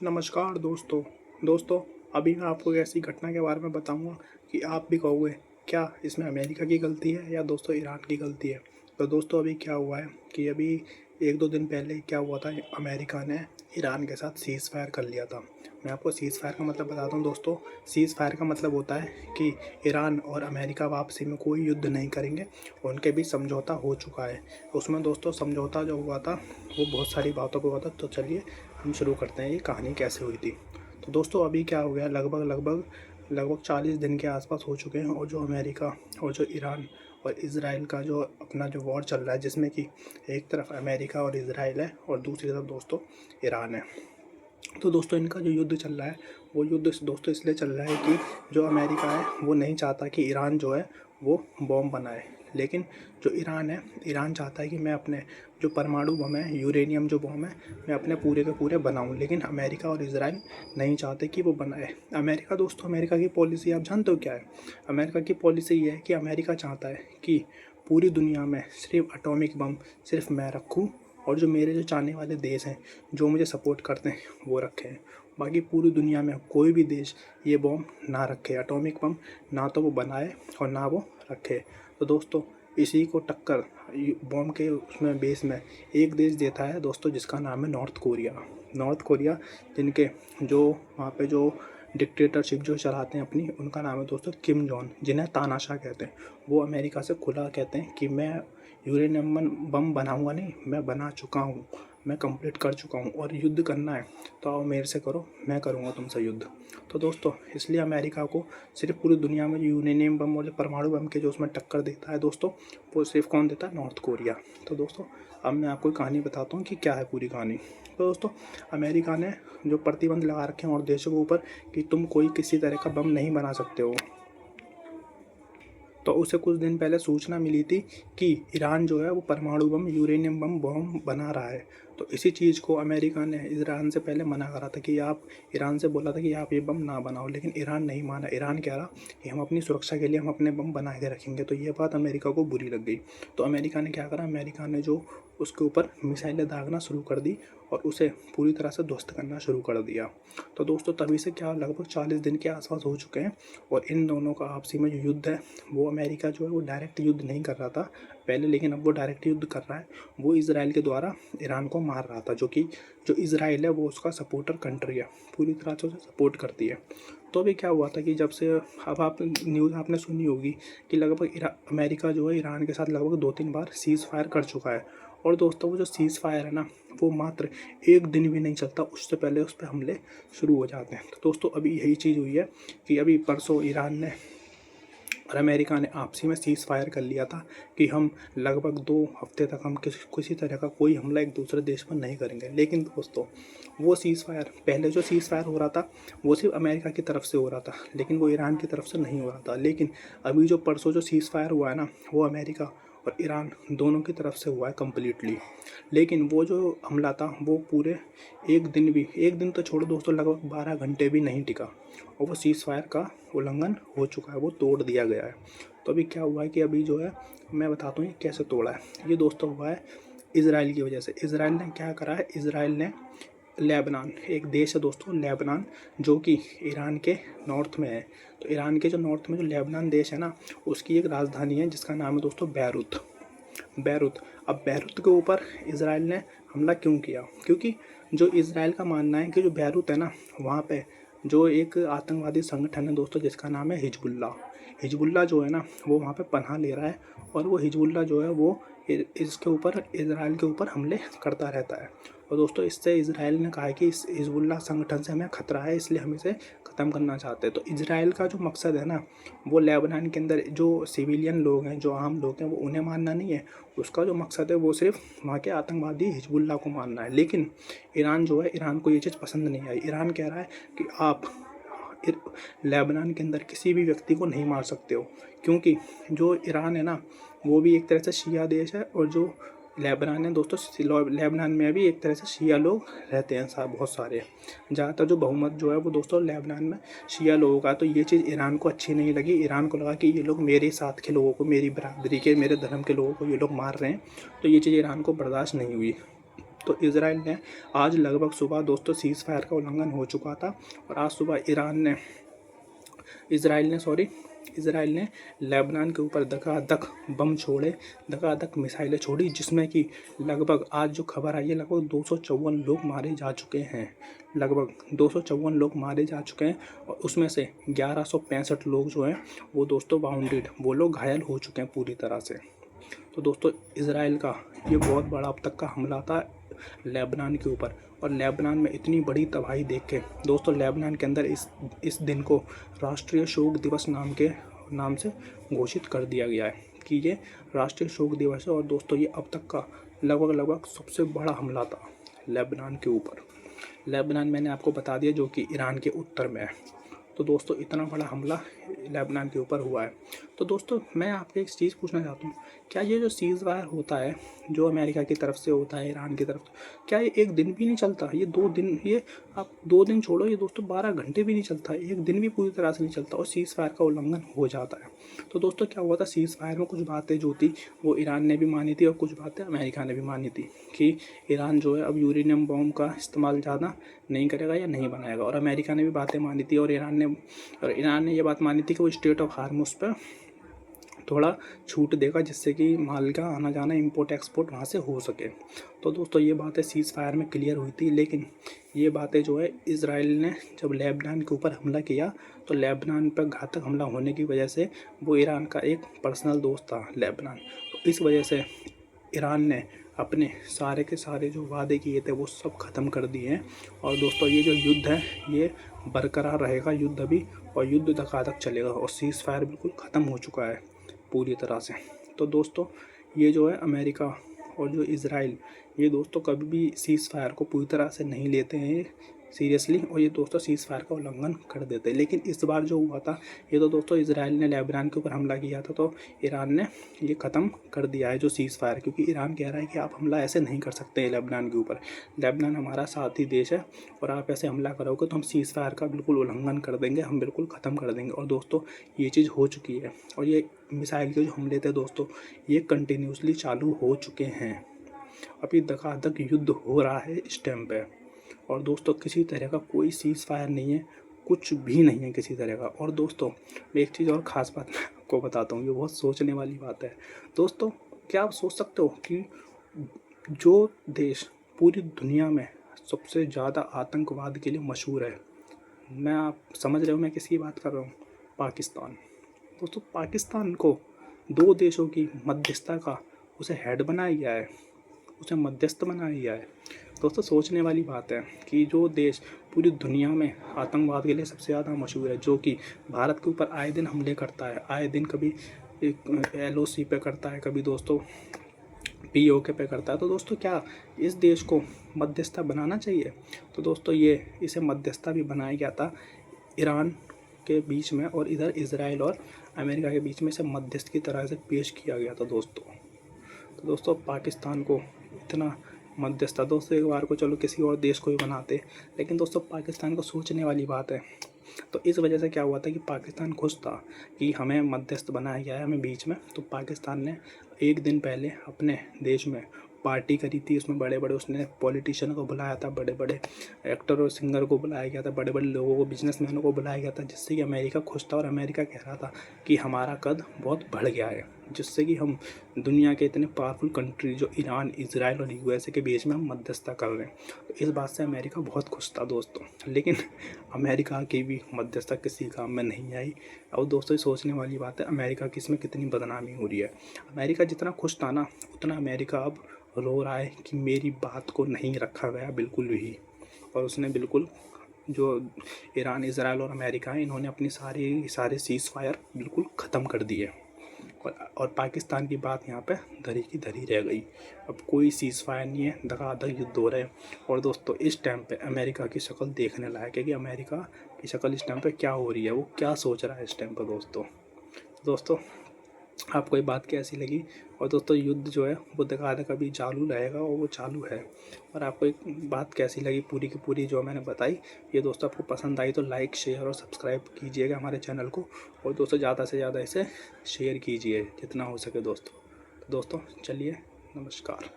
नमस्कार दोस्तों। अभी मैं आपको एक ऐसी घटना के बारे में बताऊंगा कि आप भी कहोगे क्या इसमें अमेरिका की गलती है या दोस्तों ईरान की गलती है। तो दोस्तों अभी क्या हुआ है कि अभी 1-2 दिन पहले क्या हुआ था, अमेरिका ने ईरान के साथ सीज़ फायर कर लिया था। मैं आपको सीज़ फायर का मतलब बताता हूँ दोस्तों। सीज़ फायर का मतलब होता है कि ईरान और अमेरिका आपसी में कोई युद्ध नहीं करेंगे, उनके बीच समझौता हो चुका है। उसमें दोस्तों समझौता जो हुआ था वो बहुत सारी बातों पर हुआ था। तो चलिए हम शुरू करते हैं ये कहानी कैसे हुई थी। तो दोस्तों अभी क्या हो गया, लगभग 40 दिन के आसपास हो चुके हैं और जो अमेरिका और जो ईरान और इज़राइल का जो अपना जो वॉर चल रहा है, जिसमें कि एक तरफ अमेरिका और इज़राइल है और दूसरी तरफ दोस्तों ईरान है। तो दोस्तों इनका जो युद्ध चल रहा है वो युद्ध दोस्तों इसलिए चल रहा है कि जो अमेरिका है वो नहीं चाहता कि ईरान जो है वो बॉम्ब बनाए, लेकिन जो ईरान है, ईरान चाहता है कि मैं अपने जो परमाणु बम है, यूरेनियम जो बम है, मैं अपने पूरे के पूरे बनाऊं। लेकिन अमेरिका और इज़राइल नहीं चाहते कि वो बनाए। अमेरिका की पॉलिसी आप जानते हो क्या है? अमेरिका की पॉलिसी ये है कि अमेरिका चाहता है कि पूरी दुनिया में सिर्फ एटॉमिक बम सिर्फ मैं रखूँ और जो मेरे जो चाहने वाले देश हैं, जो मुझे सपोर्ट करते हैं, वो रखें। बाकी पूरी दुनिया में कोई भी देश ये बम ना रखे, एटॉमिक बम ना तो वो बनाए और ना वो रखे। तो दोस्तों इसी को टक्कर बम के उसमें बेस में एक देश देता है दोस्तों, जिसका नाम है नॉर्थ कोरिया। जिनके जो वहाँ पे जो डिक्टेटरशिप जो चलाते हैं अपनी, उनका नाम है दोस्तों किम जोंग, जिन्हें तानाशाह कहते हैं। वो अमेरिका से खुला कहते हैं कि मैं यूरेनियम बम बनाऊंगा नहीं, मैं बना चुका हूँ, मैं कंप्लीट कर चुका हूँ और युद्ध करना है तो आओ मेरे से करो, मैं करूँगा तुमसे युद्ध। तो दोस्तों इसलिए अमेरिका को सिर्फ पूरी दुनिया में यूरेनियम बम और जो परमाणु बम के जो उसमें टक्कर देता है दोस्तों, वो सिर्फ कौन देता है? North Korea. तो दोस्तों अब मैं आपको कहानी बताता हूँ कि क्या है पूरी कहानी। तो दोस्तों अमेरिका ने जो प्रतिबंध लगा रखे हैं और देशों के ऊपर कि तुम कोई किसी तरह का बम नहीं बना सकते हो, तो उसे कुछ दिन पहले सूचना मिली थी कि ईरान जो है वो परमाणु बम, यूरेनियम बम बना रहा है। तो इसी चीज़ को अमेरिका ने ईरान से पहले मना करा था कि आप, ईरान से बोला था कि आप ये बम ना बनाओ, लेकिन ईरान नहीं माना। ईरान कह रहा कि हम अपनी सुरक्षा के लिए हम अपने बम बना के रखेंगे। तो ये बात अमेरिका को बुरी लग गई। तो अमेरिका ने क्या करा, अमेरिका ने जो उसके ऊपर मिसाइलें दागना शुरू कर दी और उसे पूरी तरह से ध्वस्त करना शुरू कर दिया। तो दोस्तों तभी से क्या लगभग 40 दिन के आसपास हो चुके हैं और इन दोनों का आपसी में जो युद्ध है, वो अमेरिका जो है वो डायरेक्ट युद्ध नहीं कर रहा था पहले, लेकिन अब वो डायरेक्ट युद्ध कर रहा है। वो इज़राइल के द्वारा ईरान को मार रहा था, जो कि जो इज़राइल है वो उसका सपोर्टर कंट्री है, पूरी तरह से उसे सपोर्ट करती है। तो अभी क्या हुआ था कि जब से, अब आप न्यूज़ आपने सुनी होगी कि लगभग अमेरिका जो है ईरान के साथ लगभग 2-3 बार सीज़ फायर कर चुका है। और दोस्तों वो जो सीज़ फायर है ना, वो मात्र एक दिन भी नहीं चलता, उससे पहले उस पर हमले शुरू हो जाते हैं। तो दोस्तों अभी यही चीज़ हुई है कि अभी परसों ईरान ने और अमेरिका ने आपसी में सीज़ फायर कर लिया था कि हम लगभग 2 हफ्ते तक हम किसी तरह का कोई हमला एक दूसरे देश पर नहीं करेंगे। लेकिन दोस्तों वो सीज़ फायर, पहले जो सीज़ फायर हो रहा था वो सिर्फ अमेरिका की तरफ से हो रहा था, लेकिन वो ईरान की तरफ से नहीं हो रहा था। लेकिन अभी जो परसों जो सीज़ फायर हुआ है ना, वो अमेरिका और ईरान दोनों की तरफ से हुआ है कम्प्लीटली। लेकिन वो जो हमला था वो पूरे एक दिन तो छोड़ो दोस्तों, लगभग 12 घंटे भी नहीं टिका और वो सीज़ फायर का उल्लंघन हो चुका है, वो तोड़ दिया गया है। तो अभी क्या हुआ है कि अभी जो है मैं बताता हूँ ये कैसे तोड़ा है। ये दोस्तों हुआ है इज़राइल की वजह से। इज़राइल ने क्या करा है, इज़राइल ने लेबनान, एक देश है दोस्तों लेबनान, जो कि ईरान के नॉर्थ में है। तो ईरान के जो नॉर्थ में जो लेबनान देश है ना, उसकी एक राजधानी है जिसका नाम है दोस्तों बैरूत। अब बैरूत के ऊपर इज़राइल ने हमला क्यों किया? क्योंकि जो इज़राइल का मानना है कि जो बैरूत है ना, वहाँ पे जो एक आतंकवादी संगठन है दोस्तों, जिसका नाम है हिजबुल्ला जो है ना, वो वहाँ पे पनाह ले रहा है और वो हिजबुल्ला जो है वो इसके ऊपर, इज़राइल के ऊपर हमले करता रहता है। और दोस्तों इससे इज़राइल ने कहा है कि इस हिजबुल्ला संगठन से हमें खतरा है, इसलिए हम इसे ख़त्म करना चाहते हैं। तो इज़राइल का जो मकसद है ना, वो लेबनान के अंदर जो सिविलियन लोग हैं, जो आम लोग हैं, वो उन्हें मारना नहीं है। उसका जो मकसद है वो सिर्फ वहाँ के आतंकवादी हिजबुल्ला को मारना है। लेकिन ईरान जो है, ईरान को ये चीज़ पसंद नहीं आई। ईरान कह रहा है कि आप लेबनान के अंदर किसी भी व्यक्ति को नहीं मार सकते हो, क्योंकि जो ईरान है ना, वो भी एक तरह से शिया देश है और जो लेबनान है दोस्तों, लेबनान में भी एक तरह से शिया लोग रहते हैं बहुत सारे। ज़्यादातर जो बहुमत जो है वो दोस्तों लेबनान में शिया लोगों का। तो ये चीज़ ईरान को अच्छी नहीं लगी। ईरान को लगा कि ये लोग मेरे साथ के लोगों को, मेरी बरादरी के, मेरे धर्म के लोगों को ये लोग मार रहे हैं। तो ये चीज़ ईरान को बर्दाश्त नहीं हुई। तो इज़राइल ने आज लगभग सुबह दोस्तों सीज़ फायर का उल्लंघन हो चुका था और आज सुबह इज़राइल ने लेबनान के ऊपर धकाधक बम छोड़े, धकाधक मिसाइलें छोड़ी, जिसमें कि लगभग आज जो खबर आई है लगभग 254 लोग मारे जा चुके हैं। लगभग 254 लोग मारे जा चुके हैं और उसमें से 1165 लोग जो हैं वो दोस्तों बाउंडेड, वो लोग घायल हो चुके हैं पूरी तरह से। तो दोस्तों इज़राइल का ये बहुत बड़ा अब तक का हमला था लेबनान के ऊपर, और लेबनान में इतनी बड़ी तबाही देख के दोस्तों लेबनान के अंदर इस दिन को राष्ट्रीय शोक दिवस नाम से घोषित कर दिया गया है कि ये राष्ट्रीय शोक दिवस है। और दोस्तों ये अब तक का लगभग सबसे बड़ा हमला था लेबनान के ऊपर। लेबनान मैंने आपको बता दिया जो कि ईरान के उत्तर में है। तो दोस्तों इतना बड़ा हमला लेबनान के ऊपर हुआ है। तो दोस्तों मैं आपसे एक चीज़ पूछना चाहता हूँ, क्या ये जो सीज़ फायर होता है जो अमेरिका की तरफ से होता है ईरान की तरफ, क्या ये एक दिन भी नहीं चलता? ये 2 दिन, ये आप 2 दिन छोड़ो, ये दोस्तों 12 घंटे भी नहीं चलता, एक दिन भी पूरी तरह से नहीं चलता और सीज़ फायर का उल्लंघन हो जाता है। तो दोस्तों क्या हुआ था, सीज़ फायर में कुछ बातें जो थी वो ईरान ने भी मानी थी और कुछ बातें अमेरिका ने भी मानी थी कि ईरान जो है अब यूरेनियम बॉम्ब का इस्तेमाल ज़्यादा नहीं करेगा या नहीं बनाएगा। और अमेरिका ने भी बातें मानी थी और ईरान ने ये बात मानी थी कि वो स्ट्रेट ऑफ हार्मुज़ पर थोड़ा छूट देगा जिससे कि माल का आना जाना इंपोर्ट एक्सपोर्ट वहाँ से हो सके। तो दोस्तों ये बातें सीज़ फायर में क्लियर हुई थी, लेकिन ये बातें जो है इज़राइल ने जब लेबनान के ऊपर हमला किया तो लेबनान पर घातक हमला होने की वजह से वो ईरान का एक पर्सनल दोस्त था लेबनान, तो इस वजह से ईरान ने अपने सारे के सारे जो वादे किए थे वो सब ख़त्म कर दिए हैं। और दोस्तों ये जो युद्ध है ये बरकरार रहेगा युद्ध अभी, और युद्ध धकाधक चलेगा और सीज़ फायर बिल्कुल ख़त्म हो चुका है पूरी तरह से। तो दोस्तों ये जो है अमेरिका और जो इज़राइल, ये दोस्तों कभी भी सीज़ फायर को पूरी तरह से नहीं लेते हैं सीरियसली, और ये दोस्तों सीज़ फायर का उल्लंघन कर देते हैं। लेकिन इस बार जो हुआ था ये तो दोस्तों इज़राइल ने लेबनान के ऊपर हमला किया था तो ईरान ने ये ख़त्म कर दिया है जो सीज़ फायर, क्योंकि ईरान कह रहा है कि आप हमला ऐसे नहीं कर सकते हैं लेबनान के ऊपर, लेबनान हमारा साथी देश है और आप ऐसे हमला करोगे तो हम सीज़ फायर का बिल्कुल उल्लंघन कर देंगे, हम बिल्कुल ख़त्म कर देंगे। और दोस्तों ये चीज़ हो चुकी है और ये मिसाइल के जो हमले थे दोस्तों ये कंटिन्यूसली चालू हो चुके हैं। अभी धकाधक युद्ध हो रहा है इस टाइम पे, और दोस्तों किसी तरह का कोई सीज़ फायर नहीं है, कुछ भी नहीं है किसी तरह का। और दोस्तों मैं एक चीज़ और ख़ास बात मैं आपको बताता हूँ, ये बहुत सोचने वाली बात है। दोस्तों क्या आप सोच सकते हो कि जो देश पूरी दुनिया में सबसे ज़्यादा आतंकवाद के लिए मशहूर है, आप समझ रहे हो मैं किसकी बात कर रहा हूँ? पाकिस्तान। दोस्तों पाकिस्तान को 2 देशों की मध्यस्थता का उसे हेड बनाया गया है, उसे मध्यस्थ बनाया गया है। दोस्तों सोचने वाली बात है कि जो देश पूरी दुनिया में आतंकवाद के लिए सबसे ज़्यादा मशहूर है, जो कि भारत के ऊपर आए दिन हमले करता है, आए दिन कभी एक LOC पे करता है, कभी दोस्तों POK पे करता है, तो दोस्तों क्या इस देश को मध्यस्थता बनाना चाहिए? तो दोस्तों ये इसे मध्यस्थता भी बनाया गया था ईरान के बीच में, और इधर इज़राइल और अमेरिका के बीच में इसे मध्यस्थ की तरह से पेश किया गया था दोस्तों। तो दोस्तों पाकिस्तान को इतना मध्यस्थता, दोस्तों एक बार को चलो किसी और देश को भी बनाते, लेकिन दोस्तों पाकिस्तान को सोचने वाली बात है। तो इस वजह से क्या हुआ था कि पाकिस्तान खुश था कि हमें मध्यस्थ बनाया गया है, हमें बीच में। तो पाकिस्तान ने एक दिन पहले अपने देश में पार्टी करी थी, उसमें बड़े बड़े उसने पॉलिटिशियन को बुलाया था, बड़े बड़े एक्टर और सिंगर को बुलाया गया था, बड़े बड़े लोगों को, बिजनेसमैनों को बुलाया गया था, जिससे कि अमेरिका खुश था। और अमेरिका कह रहा था कि हमारा कद बहुत बढ़ गया है, जिससे कि हम दुनिया के इतने पावरफुल कंट्री जो ईरान, इजराइल और USA के बीच में हम मध्यस्थता कर रहे हैं। तो इस बात से अमेरिका बहुत खुश था दोस्तों, लेकिन अमेरिका की भी मध्यस्थता किसी काम में नहीं आई। और दोस्तों सोचने वाली बात है अमेरिका की इसमें कितनी बदनामी हो रही है। अमेरिका जितना खुश था ना, उतना अमेरिका अब रो रहा है कि मेरी बात को नहीं रखा गया बिल्कुल भी। और उसने बिल्कुल जो ईरान, इजराइल और अमेरिका है, इन्होंने अपनी सारे सीज़ फायर बिल्कुल ख़त्म कर दिए और पाकिस्तान की बात यहाँ पे धरी की धरी रह गई। अब कोई सीज़ फायर नहीं है, धकाधक युद्ध हो रहे हैं। और दोस्तों इस टाइम पे अमेरिका की शक्ल देखने लायक है कि अमेरिका की शक्ल इस टाइम पे क्या हो रही है, वो क्या सोच रहा है इस टाइम पे दोस्तों आपको ये बात कैसी लगी? और दोस्तों युद्ध जो है वो धकाधक अभी चालू रहेगा और वो चालू है। और आपको एक बात कैसी लगी पूरी की पूरी जो मैंने बताई, ये दोस्तों आपको पसंद आई तो लाइक, शेयर और सब्सक्राइब कीजिएगा हमारे चैनल को। और दोस्तों ज़्यादा से ज़्यादा इसे शेयर कीजिए जितना हो सके दोस्तों। तो दोस्तों चलिए, नमस्कार।